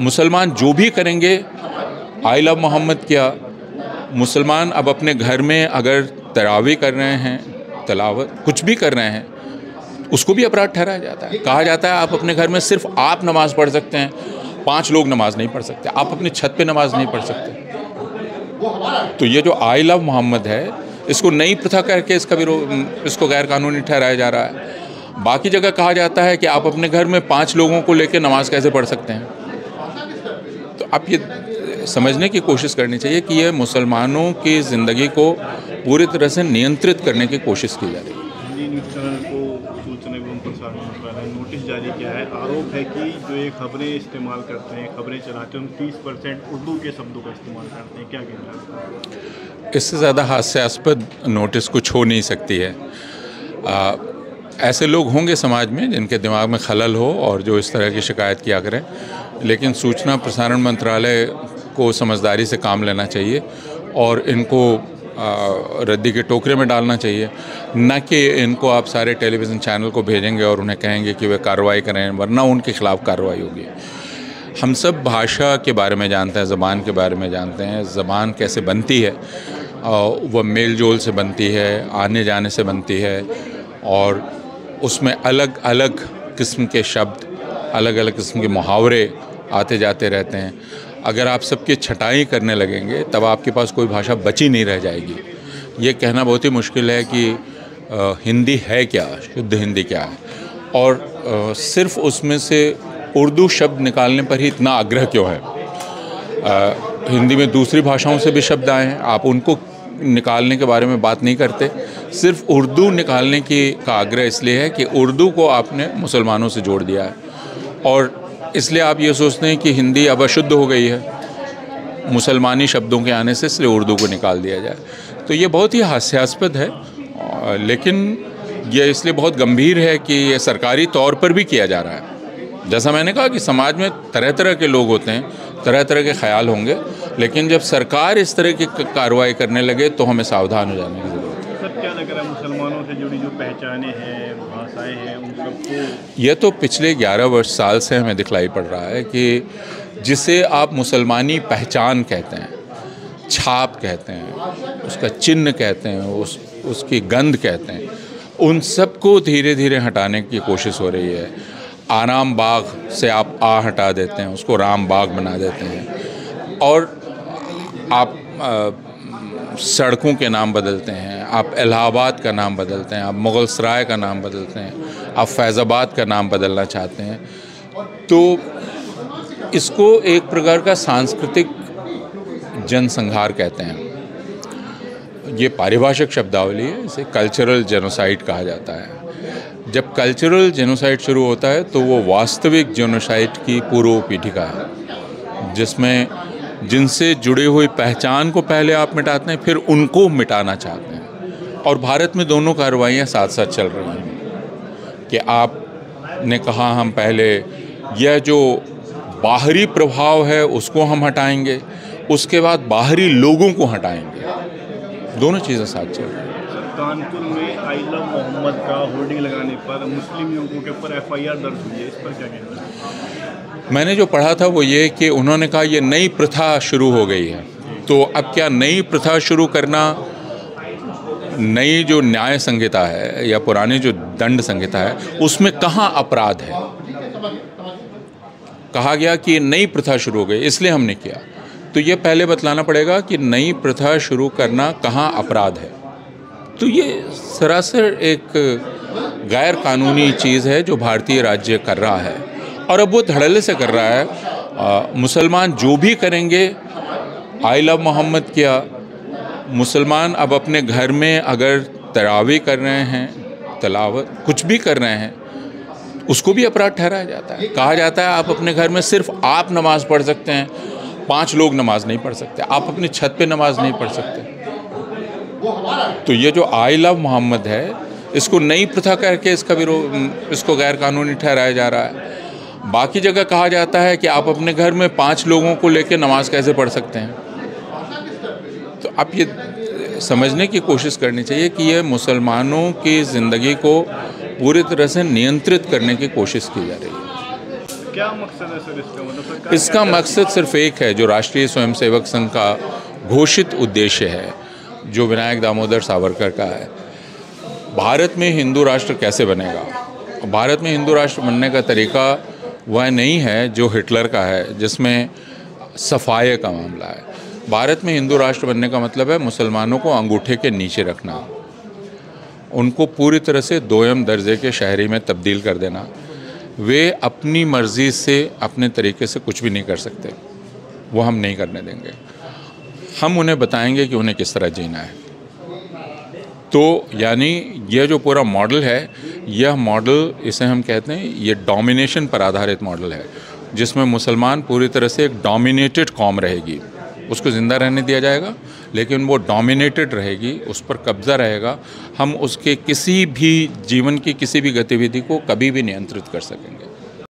मुसलमान जो भी करेंगे, आई लव मोहम्मद क्या, मुसलमान अब अपने घर में अगर तरावी कर रहे हैं, तलावत कुछ भी कर रहे हैं, उसको भी अपराध ठहराया जाता है। कहा जाता है आप अपने घर में सिर्फ आप नमाज़ पढ़ सकते हैं, 5 लोग नमाज नहीं पढ़ सकते, आप अपनी छत पे नमाज नहीं पढ़ सकते। तो ये जो आई लव मोहम्मद है, इसको नई प्रथा करके इसको गैर कानूनी ठहराया जा रहा है। बाकी जगह कहा जाता है कि आप अपने घर में 5 लोगों को लेकर नमाज कैसे पढ़ सकते हैं। तो आप ये समझने की कोशिश करनी चाहिए कि ये मुसलमानों की ज़िंदगी को पूरी तरह से नियंत्रित करने की कोशिश की जा रही है। हिंदी न्यूज़ चैनल को सूचना एवं प्रसारण मंत्रालय ने नोटिस जारी किया है। आरोप है कि जो ये खबरें इस्तेमाल करते हैं, खबरें चलाते हैं, 30% उर्दू के शब्दों का इस्तेमाल करते हैं। क्या कहना है? इससे ज़्यादा हास्यास्पद नोटिस कुछ हो नहीं सकती है। ऐसे लोग होंगे समाज में जिनके दिमाग में खलल हो और जो इस तरह की शिकायत किया करें, लेकिन सूचना प्रसारण मंत्रालय को समझदारी से काम लेना चाहिए और इनको रद्दी के टोकरे में डालना चाहिए, न कि इनको आप सारे टेलीविज़न चैनल को भेजेंगे और उन्हें कहेंगे कि वे कार्रवाई करें, वरना उनके खिलाफ़ कार्रवाई होगी। हम सब भाषा के बारे में जानते हैं, ज़बान के बारे में जानते हैं, ज़बान कैसे बनती है, वह मेल जोल से बनती है, आने जाने से बनती है, और उसमें अलग अलग किस्म के शब्द, अलग अलग किस्म के मुहावरे आते जाते रहते हैं। अगर आप सबकी छटाई करने लगेंगे तब आपके पास कोई भाषा बची नहीं रह जाएगी। ये कहना बहुत ही मुश्किल है कि हिंदी है क्या, शुद्ध हिंदी क्या है, और सिर्फ़ उसमें से उर्दू शब्द निकालने पर ही इतना आग्रह क्यों है। हिंदी में दूसरी भाषाओं से भी शब्द आए हैं, आप उनको निकालने के बारे में बात नहीं करते। सिर्फ उर्दू निकालने का आग्रह इसलिए है कि उर्दू को आपने मुसलमानों से जोड़ दिया है, और इसलिए आप ये सोचते हैं कि हिंदी अब अशुद्ध हो गई है मुसलमानी शब्दों के आने से, इसलिए उर्दू को निकाल दिया जाए। तो ये बहुत ही हास्यास्पद है, लेकिन ये इसलिए बहुत गंभीर है कि ये सरकारी तौर पर भी किया जा रहा है। जैसा मैंने कहा कि समाज में तरह तरह के लोग होते हैं, तरह तरह के ख्याल होंगे, लेकिन जब सरकार इस तरह की कार्रवाई करने लगे तो हमें सावधान हो जाने की ज़रूरत है। सर, क्या लग रहा है मुसलमानों से जुड़ी जो पहचानें हैं, भाषाएं हैं, उन सबको ये तो पिछले 11 साल से हमें दिखलाई पड़ रहा है कि जिसे आप मुसलमानी पहचान कहते हैं, छाप कहते हैं, उसका चिन्ह कहते हैं, उसकी गंध कहते हैं, उन सबको धीरे धीरे हटाने की कोशिश हो रही है। आराम बाग से आप आ हटा देते हैं, उसको राम बाग बना देते हैं, और आप सड़कों के नाम बदलते हैं, आप इलाहाबाद का नाम बदलते हैं, आप मुग़ल सराय का नाम बदलते हैं, आप फैज़ाबाद का नाम बदलना चाहते हैं। तो इसको एक प्रकार का सांस्कृतिक जनसंहार कहते हैं। ये पारिभाषिक शब्दावली है, इसे कल्चरल जेनोसाइड कहा जाता है। जब कल्चरल जेनोसाइड शुरू होता है तो वो वास्तविक जेनोसाइड की पूर्व पीठिका है, जिसमें जिनसे जुड़ी हुई पहचान को पहले आप मिटाते हैं, फिर उनको मिटाना चाहते हैं। और भारत में दोनों कार्रवाइयाँ साथ साथ चल रही हैं कि आपने कहा हम पहले यह जो बाहरी प्रभाव है उसको हम हटाएंगे, उसके बाद बाहरी लोगों को हटाएंगे। दोनों चीज़ें साथ चल रही हैं। कानपुर में आई लव मोहम्मद का होर्डिंग लगाने पर मुस्लिम युवकों के ऊपर FIR दर्ज हुई है, इस पर क्या कहना है? मैंने जो पढ़ा था वो ये कि उन्होंने कहा ये नई प्रथा शुरू हो गई है। तो अब क्या नई प्रथा शुरू करना, नई जो न्याय संहिता है या पुरानी जो दंड संहिता है, उसमें कहाँ अपराध है? कहा गया कि नई प्रथा शुरू हो गई इसलिए हमने किया। तो ये पहले बतलाना पड़ेगा कि नई प्रथा शुरू करना कहाँ अपराध है। तो ये सरासर एक गैर कानूनी चीज़ है जो भारतीय राज्य कर रहा है, और अब वो धड़ल्ले से कर रहा है। मुसलमान जो भी करेंगे, आई लव मोहम्मद क्या, मुसलमान अब अपने घर में अगर तरावी कर रहे हैं, तलावत कुछ भी कर रहे हैं, उसको भी अपराध ठहराया जाता है। कहा जाता है आप अपने घर में सिर्फ आप नमाज़ पढ़ सकते हैं, 5 लोग नमाज नहीं पढ़ सकते, आप अपनी छत पे नमाज नहीं पढ़ सकते। तो ये जो आई लव मोहम्मद है, इसको नई प्रथा करके इसको गैर कानूनी ठहराया जा रहा है। बाकी जगह कहा जाता है कि आप अपने घर में 5 लोगों को लेकर नमाज कैसे पढ़ सकते हैं। तो आप ये समझने की कोशिश करनी चाहिए कि ये मुसलमानों की ज़िंदगी को पूरी तरह से नियंत्रित करने की कोशिश की जा रही है। क्या मकसद है सर इसका, मतलब सरकार इसका क्या मकसद सिर्फ एक है, जो राष्ट्रीय स्वयंसेवक संघ का घोषित उद्देश्य है, जो विनायक दामोदर सावरकर का है। भारत में हिंदू राष्ट्र कैसे बनेगा? भारत में हिंदू राष्ट्र बनने का तरीका वह नहीं है जो हिटलर का है, जिसमें सफाये का मामला है। भारत में हिंदू राष्ट्र बनने का मतलब है मुसलमानों को अंगूठे के नीचे रखना, उनको पूरी तरह से दोयम दर्जे के शहरी में तब्दील कर देना। वे अपनी मर्ज़ी से अपने तरीके से कुछ भी नहीं कर सकते, वो हम नहीं करने देंगे। हम उन्हें बताएंगे कि उन्हें किस तरह जीना है। तो यानी यह जो पूरा मॉडल है, यह मॉडल, इसे हम कहते हैं, ये डोमिनेशन पर आधारित मॉडल है, जिसमें मुसलमान पूरी तरह से एक डोमिनेटेड कौम रहेगी। उसको ज़िंदा रहने दिया जाएगा, लेकिन वो डोमिनेटेड रहेगी, उस पर कब्ज़ा रहेगा। हम उसके किसी भी जीवन की किसी भी गतिविधि को कभी भी नियंत्रित कर सकेंगे।